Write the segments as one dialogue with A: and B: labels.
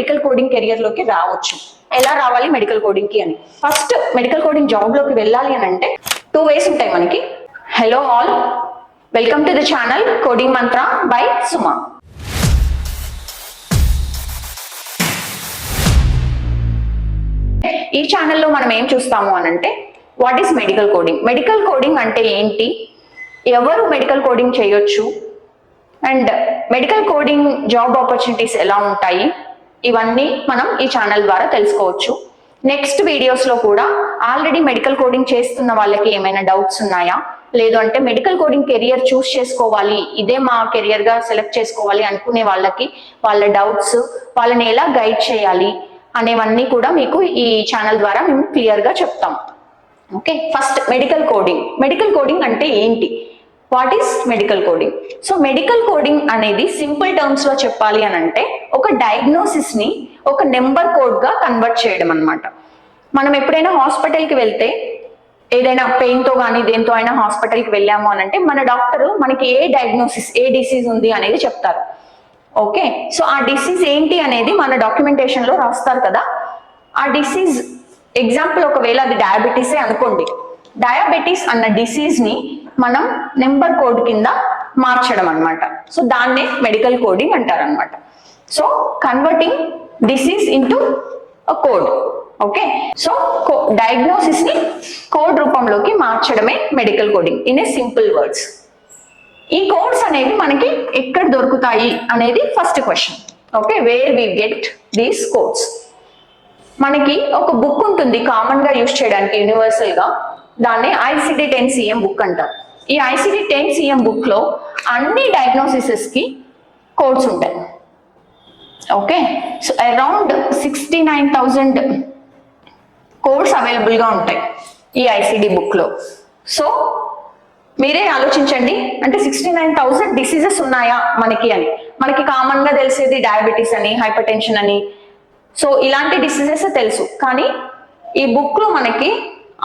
A: Medical coding career లోకి రావచ్చు. ఎలా రావాలి మెడికల్ కోడింగ్ కి అని? ఫస్ట్ మెడికల్ కోడింగ్ జాబ్ లోకి వెళ్ళాలి అని అంటే 2 ways ఉంటాయి మనకి. Hello all, welcome to the channel coding Mantra by సుమా. ఈ ఛానల్లో మనం ఏం చూస్తాము అని అంటే, what is medical coding, medical coding అంటే ఏంటి, ఎవరు మెడికల్ కోడింగ్ చేయొచ్చు, and medical coding job opportunities ఎలా ఉంటాయి, ఇవన్నీ మనం ఈ ఛానల్ ద్వారా తెలుసుకోవచ్చు. నెక్స్ట్ వీడియోస్ లో కూడా ఆల్రెడీ మెడికల్ కోడింగ్ చేస్తున్న వాళ్ళకి ఏమైనా డౌట్స్ ఉన్నాయా, లేదు అంటే మెడికల్ కోడింగ్ కెరియర్ చూస్ చేసుకోవాలి, ఇదే మా కెరియర్ గా సెలెక్ట్ చేసుకోవాలి అనుకునే వాళ్ళకి వాళ్ళ డౌట్స్, వాళ్ళని ఎలా గైడ్ చేయాలి అనేవన్నీ కూడా మీకు ఈ ఛానల్ ద్వారా మేము క్లియర్ గా చెప్తాం. Okay, first medical coding. Medical coding అంటే ఏంటి, what is medical coding? So medical coding అనేది సింపుల్ టర్మ్స్ లో చెప్పాలి అని అంటే, ఒక డయాగ్నోసిస్ ని ఒక నెంబర్ కోడ్ గా కన్వర్ట్ చేయడం అన్నమాట. మనం ఎప్పుడైనా హాస్పిటల్ కి వెళ్తే, ఏదైనా పెయిన్ తో కానీ దేంతో అయినా హాస్పిటల్ కి వెళ్ళాము అని అంటే, మన డాక్టర్ మనకి ఏ డయాగ్నోసిస్, ఏ డిసీజ్ ఉంది అనేది చెప్తారు. ఓకే, సో ఆ డిసీజ్ ఏంటి అనేది మన డాక్యుమెంటేషన్ లో రాస్తారు కదా. ఆ డిసీజ్ ఎగ్జాంపుల్ ఒకవేళ అది డయాబెటీసే అనుకోండి, డయాబెటీస్ అన్న డిసీజ్ ని మనం నెంబర్ కోడ్ కింద మార్చడం అన్నమాట. సో దాన్నే మెడికల్ కోడింగ్ అంటారు అనమాట. So converting disease into a code. Okay, so diagnosis ని కోడ్ రూపంలోకి మార్చడమే medical coding in a simple words. ఈ కోడ్స్ అనేవి మనకి ఎక్కడ దొరుకుతాయి అనేది first question. Okay, where we get these codes? మనకి ఒక బుక్ ఉంటుంది కామన్ గా యూజ్ చేయడానికి యూనివర్సల్ గా, దాన్ని ICD-10 బుక్ అంటారు. ఈ ICD-10 బుక్ లో అన్ని డయాగ్నోసిసెస్ కి కోడ్స్ ఉంటాయి. Okay, so around 69,000 codes available గా ఉంటాయి ఈ ICD బుక్ లో. సో మీరే ఆలోచించండి, అంటే 69,000 డిసీజెస్ ఉన్నాయా మనకి అని. మనకి కామన్ గా తెలిసేది డయాబెటీస్ అని, హైపర్ టెన్షన్ అని, సో ఇలాంటి డిసీజెస్ తెలుసు. కానీ ఈ బుక్ లో మనకి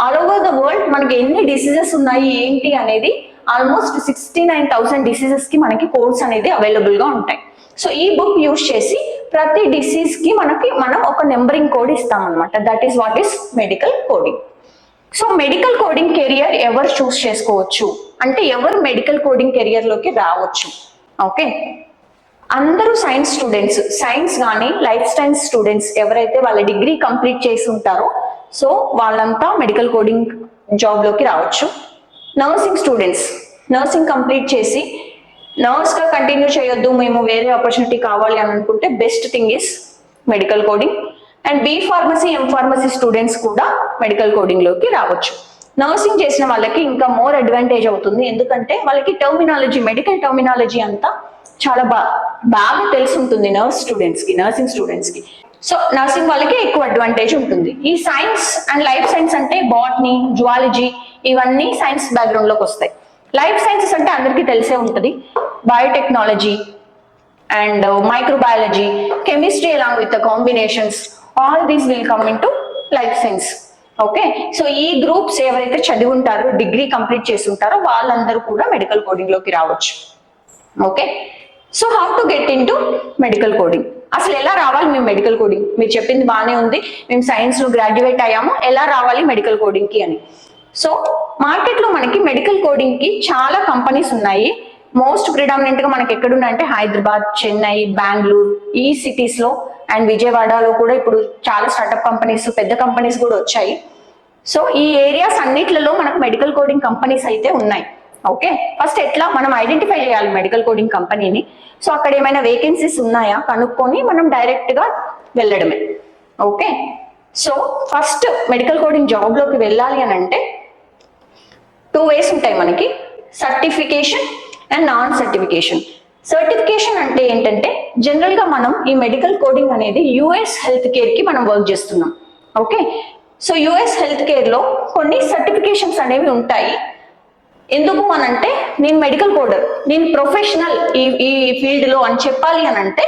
A: ఆల్ ఓవర్ ద వరల్డ్ మనకి ఎన్ని డిసీజెస్ ఉన్నాయి ఏంటి అనేది ఆల్మోస్ట్ 69,000 డిసీజెస్ కి మనకి కోడ్స్ అనేది అవైలబుల్ గా ఉంటాయి. సో ఈ బుక్ యూజ్ చేసి ప్రతి డిసీజ్ కి మనం ఒక నెంబరింగ్ కోడ్ ఇస్తాం అనమాట. That is what is medical coding. So medical coding career ఎవరు చూస్ చేసుకోవచ్చు అంటే, ఎవరు మెడికల్ కోడింగ్ కెరియర్ లోకి రావచ్చు? ఓకే, అందరూ సైన్స్ స్టూడెంట్స్, సైన్స్ కానీ లైఫ్ సైన్స్ స్టూడెంట్స్ ఎవరైతే వాళ్ళ డిగ్రీ కంప్లీట్ చేసి ఉంటారో, సో వాళ్ళంతా మెడికల్ కోడింగ్ జాబ్ లోకి రావచ్చు. నర్సింగ్ స్టూడెంట్స్, నర్సింగ్ కంప్లీట్ చేసి నర్స్ గా కంటిన్యూ చేయొద్దు, మేము వేరే ఆపర్చునిటీ కావాలి అని అనుకుంటే best thing is medical coding. And B pharmacy, M pharmacy students కూడా మెడికల్ కోడింగ్ లోకి రావచ్చు. నర్సింగ్ చేసిన వాళ్ళకి ఇంకా మోర్ అడ్వాంటేజ్ అవుతుంది, ఎందుకంటే వాళ్ళకి టర్మినాలజీ, మెడికల్ టర్మినాలజీ అంతా చాలా బాగా తెలిసి ఉంటుంది నర్సింగ్ స్టూడెంట్స్ కి. సో నర్సింగ్ వాళ్ళకి ఎక్కువ అడ్వాంటేజ్ ఉంటుంది. ఈ సైన్స్ అండ్ లైఫ్ సైన్స్ అంటే బాటనీ, జువాలజీ, ఇవన్నీ సైన్స్ బ్యాక్గ్రౌండ్ లోకి వస్తాయి. లైఫ్ సైన్సెస్ అంటే అందరికీ తెలిసే ఉంటుంది, biotechnology and microbiology, chemistry along with the combinations, all these will come in to life science. Okay, so ఈ గ్రూప్స్ ఎవరైతే చదివి ఉంటారో, డిగ్రీ కంప్లీట్ చేసి ఉంటారో, వాళ్ళందరూ కూడా మెడికల్ కోడింగ్ లోకి రావచ్చు. Okay, so how to get in to medical coding? అసలు ఎలా రావాలి మేము మెడికల్ కోడింగ్? మీరు చెప్పింది బాగానే ఉంది, మేము సైన్స్ లో గ్రాడ్యుయేట్ అయ్యాము, ఎలా రావాలి మెడికల్ కోడింగ్ కి అని. సో మార్కెట్ లో మనకి మెడికల్ కోడింగ్ కి చాలా కంపెనీస్ ఉన్నాయి. మోస్ట్ ప్రిడామినెంట్ గా మనకి ఎక్కడున్నాయంటే హైదరాబాద్, చెన్నై, బెంగళూరు, ఈ సిటీస్ లో అండ్ విజయవాడలో కూడా ఇప్పుడు చాలా స్టార్ట్అప్ కంపెనీస్, పెద్ద కంపెనీస్ కూడా వచ్చాయి. సో ఈ ఏరియాస్ అన్నిట్లలో మనకు మెడికల్ కోడింగ్ కంపెనీస్ అయితే ఉన్నాయి. ఓకే, ఫస్ట్ ఎట్లా మనం ఐడెంటిఫై చేయాలి మెడికల్ కోడింగ్ కంపెనీని? సో అక్కడ ఏమైనా వేకెన్సీస్ ఉన్నాయా కనుక్కొని మనం డైరెక్ట్ గా వెళ్ళడమే. Okay, so first medical coding job లోకి వెళ్ళాలి అని అంటే 2 ways ఉంటాయి మనకి, certification and non certification. Certification అంటే ఏంటంటే, జనరల్ గా మనం ఈ మెడికల్ కోడింగ్ అనేది US హెల్త్ కేర్ కి మనం వర్క్ చేస్తున్నాం. Okay, so US health care లో కొన్ని సర్టిఫికేషన్స్ అనేవి ఉంటాయి. ఎందుకు అని అంటే, నేను మెడికల్ కోడర్, నేను ప్రొఫెషనల్ ఈ ఫీల్డ్ లో అని చెప్పాలి అని అంటే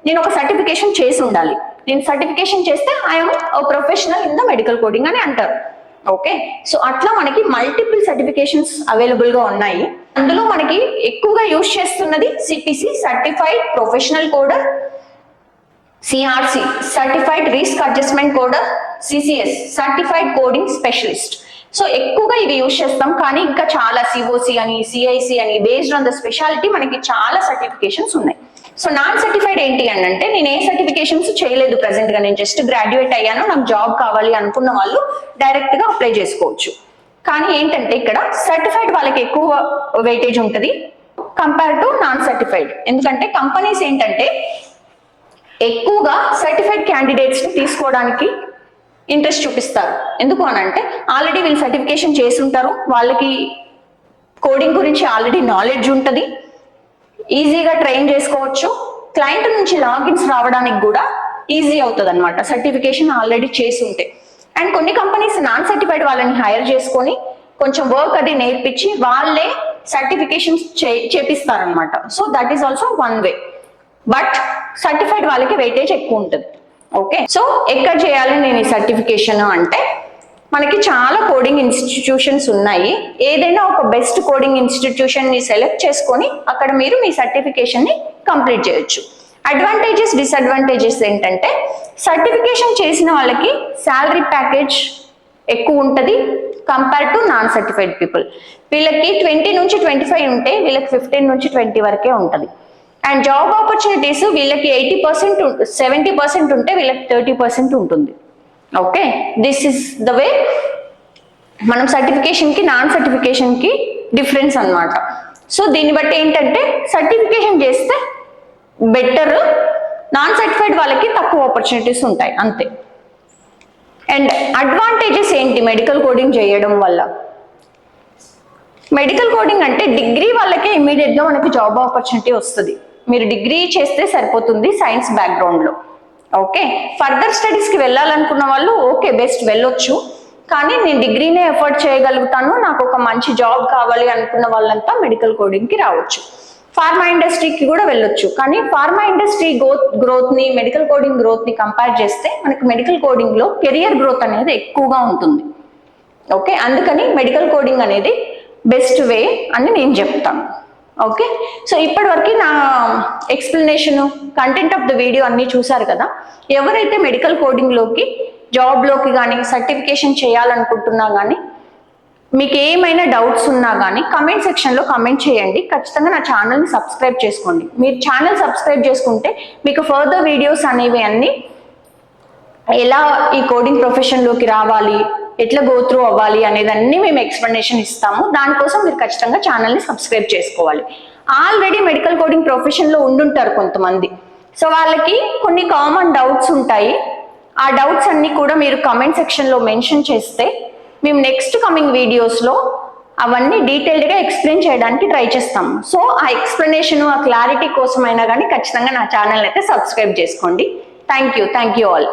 A: నేను ఒక సర్టిఫికేషన్ చేసి ఉండాలి. నేను సర్టిఫికేషన్ చేస్తే I'm professional in the medical coding అని అంటారు. ఓకే, సో అట్లా మనకి మల్టిపుల్ సర్టిఫికేషన్స్ అవైలబుల్ గా ఉన్నాయి. అందులో మనకి ఎక్కువగా యూజ్ చేస్తున్నది CPC, certified professional కోడర్, CRC certified risk adjustment కోడర్, CCS certified coding specialist. So ఎక్కువగా ఇవి యూజ్ చేస్తాం, కానీ ఇంకా చాలా సిఓసి అని, సిఐసి అని, బేస్డ్ ఆన్ ద స్పెషాలిటీ మనకి చాలా సర్టిఫికేషన్స్ ఉన్నాయి. సో నాన్ సర్టిఫైడ్ ఏంటి అని అంటే, నేను ఏ సర్టిఫికేషన్స్ చేయలేదు ప్రెసెంట్ గా, నేను జస్ట్ గ్రాడ్యుయేట్ అయ్యాను, నాకు జాబ్ కావాలి అనుకున్న వాళ్ళు డైరెక్ట్ గా అప్లై చేసుకోవచ్చు. కానీ ఏంటంటే ఇక్కడ సర్టిఫైడ్ వాళ్ళకి ఎక్కువ వెయిటేజ్ ఉంటుంది కంపేర్ టు నాన్ సర్టిఫైడ్. ఎందుకంటే కంపెనీస్ ఏంటంటే ఎక్కువగా సర్టిఫైడ్ క్యాండిడేట్స్ ని తీసుకోవడానికి ఇంట్రెస్ట్ చూపిస్తారు. ఎందుకు అని అంటే ఆల్రెడీ వీళ్ళు సర్టిఫికేషన్ చేసి ఉంటారు, వాళ్ళకి కోడింగ్ గురించి ఆల్రెడీ నాలెడ్జ్ ఉంటుంది, ఈజీగా ట్రైన్ చేసుకోవచ్చు, క్లయింట్ నుంచి లాగిన్స్ రావడానికి కూడా ఈజీ అవుతుంది అనమాట సర్టిఫికేషన్ ఆల్రెడీ చేసి ఉంటే. అండ్ కొన్ని కంపెనీస్ నాన్ సర్టిఫైడ్ వాళ్ళని హైర్ చేసుకొని కొంచెం వర్క్ అది నేర్పించి వాళ్ళే సర్టిఫికేషన్స్ చేపిస్తారనమాట. So that is also one way. But certified వాళ్ళకి వెయిటేజ్ ఎక్కువ ఉంటుంది. ఓకే, సో ఎక్కడ చేయాలి నేను ఈ సర్టిఫికేషన్ అంటే, మనకి చాలా కోడింగ్ ఇన్స్టిట్యూషన్స్ ఉన్నాయి. ఏదైనా ఒక బెస్ట్ కోడింగ్ ఇన్స్టిట్యూషన్ ని సెలెక్ట్ చేసుకొని అక్కడ మీరు మీ సర్టిఫికేషన్ ని కంప్లీట్ చేయొచ్చు. అడ్వాంటేజెస్, డిసడ్వాంటేజెస్ ఏంటంటే, సర్టిఫికేషన్ చేసిన వాళ్ళకి శాలరీ ప్యాకేజ్ ఎక్కువ ఉంటుంది compare to non certified people. వీళ్ళకి 20 నుంచి 25 ఉంటే వీళ్ళకి 15 నుంచి 20 వరకే ఉంటుంది. అండ్ జాబ్ ఆపర్చునిటీస్ వీళ్ళకి 80%, 70% ఉంటే వీళ్ళకి 30% ఉంటుంది. Okay, this is the way మనం సర్టిఫికేషన్ కి నాన్ సర్టిఫికేషన్ కి డిఫరెన్స్ అన్నమాట. సో దీన్ని బట్టి ఏంటంటే సర్టిఫికేషన్ చేస్తే బెటర్, నాన్ సర్టిఫైడ్ వాళ్ళకి తక్కువ ఆపర్చునిటీస్ ఉంటాయి అంతే. అండ్ అడ్వాంటేజెస్ ఏంటి మెడికల్ కోడింగ్ చేయడం వల్ల? మెడికల్ కోడింగ్ అంటే డిగ్రీ వాళ్ళకే ఇమీడియట్ గా మనకి జాబ్ ఆపర్చునిటీ వస్తుంది. మీరు డిగ్రీ చేస్తే సరిపోతుంది సైన్స్ బ్యాక్గ్రౌండ్ లో. ఓకే, ఫర్దర్ స్టడీస్ కి వెళ్ళాలనుకున్న వాళ్ళు ఓకే బెస్ట్ వెళ్ళొచ్చు, కానీ నేను డిగ్రీనే ఎఫర్ట్ చేయగలుగుతాను, నాకు ఒక మంచి జాబ్ కావాలి అనుకున్న వాళ్ళంతా మెడికల్ కోడింగ్ కి రావచ్చు. ఫార్మా ఇండస్ట్రీకి కూడా వెళ్ళొచ్చు, కానీ ఫార్మా ఇండస్ట్రీ గ్రోత్ ని మెడికల్ కోడింగ్ గ్రోత్ ని కంపేర్ చేస్తే మనకి మెడికల్ కోడింగ్ లో కెరియర్ గ్రోత్ అనేది ఎక్కువగా ఉంటుంది. ఓకే, అందుకని మెడికల్ కోడింగ్ అనేది బెస్ట్ వే అని నేను చెప్తాను. ఓకే, సో ఇప్పటి వరకు నా explanation, content of the video అన్ని చూసారు కదా. ఎవరైతే మెడికల్ కోడింగ్ లోకి జాబ్ లోకి కానీ సర్టిఫికేషన్ చేయాలనుకుంటున్నా కానీ, మీకు ఏమైనా డౌట్స్ ఉన్నా కానీ కమెంట్ సెక్షన్ లో కమెంట్ చేయండి. ఖచ్చితంగా నా ఛానల్ ని సబ్స్క్రైబ్ చేసుకోండి. మీరు ఛానల్ సబ్స్క్రైబ్ చేసుకుంటే మీకు ఫర్దర్ వీడియోస్ అనేవి అన్ని ఎలా ఈ కోడింగ్ ప్రొఫెషన్ లోకి రావాలి, ఎట్లా గో త్రూ అవ్వాలి అనేదన్నీ మేము ఎక్స్ప్లెనేషన్ ఇస్తాము. దానికోసం మీరు ఖచ్చితంగా ఛానల్ ని సబ్స్క్రైబ్ చేసుకోవాలి. ఆల్రెడీ మెడికల్ కోడింగ్ ప్రొఫెషన్ లో ఉండుంటారు కొంతమంది, సో వాళ్ళకి కొన్ని కామన్ డౌట్స్ ఉంటాయి. ఆ డౌట్స్ అన్ని కూడా మీరు కమెంట్ సెక్షన్ లో మెన్షన్ చేస్తే మేము నెక్స్ట్ కమింగ్ వీడియోస్ లో అవన్నీ డీటెయిల్డ్ గా ఎక్స్ప్లెయిన్ చేయడానికి ట్రై చేస్తాము. సో ఆ ఎక్స్ప్లెనేషన్, ఆ క్లారిటీ కోసమైనా కానీ ఖచ్చితంగా నా ఛానల్ అయితే సబ్స్క్రైబ్ చేసుకోండి. Thank you all.